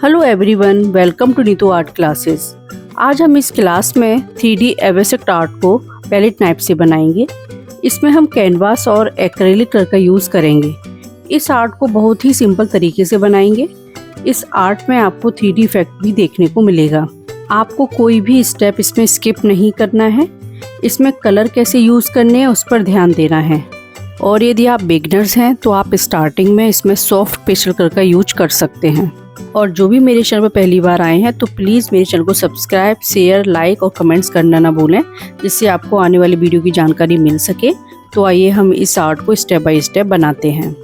Hello everyone, welcome to Neetu art classes. आज हम इस क्लास में 3D एब्स्ट्रैक्ट आर्ट को पैलेट नाइफ से बनाएंगे। इसमें हम कैनवास और एक्रेलिक कलर का यूज़ करेंगे। इस आर्ट को बहुत ही सिंपल तरीके से बनाएंगे। इस आर्ट में आपको 3D इफेक्ट भी देखने को मिलेगा। आपको कोई भी स्टेप इसमें स्किप नहीं करना है। इसमें कलर कैसे यूज़ करने हैं उस पर ध्यान देना है। और यदि आप बिगनर्स हैं तो आप स्टार्टिंग में इसमें सॉफ्ट पेस्टल कलर का यूज कर सकते हैं। और जो भी मेरे चैनल पर पहली बार आए हैं तो प्लीज़ मेरे चैनल को सब्सक्राइब, शेयर, लाइक और कमेंट्स करना ना भूलें, जिससे आपको आने वाली वीडियो की जानकारी मिल सके। तो आइए हम इस आर्ट को स्टेप बाय स्टेप बनाते हैं।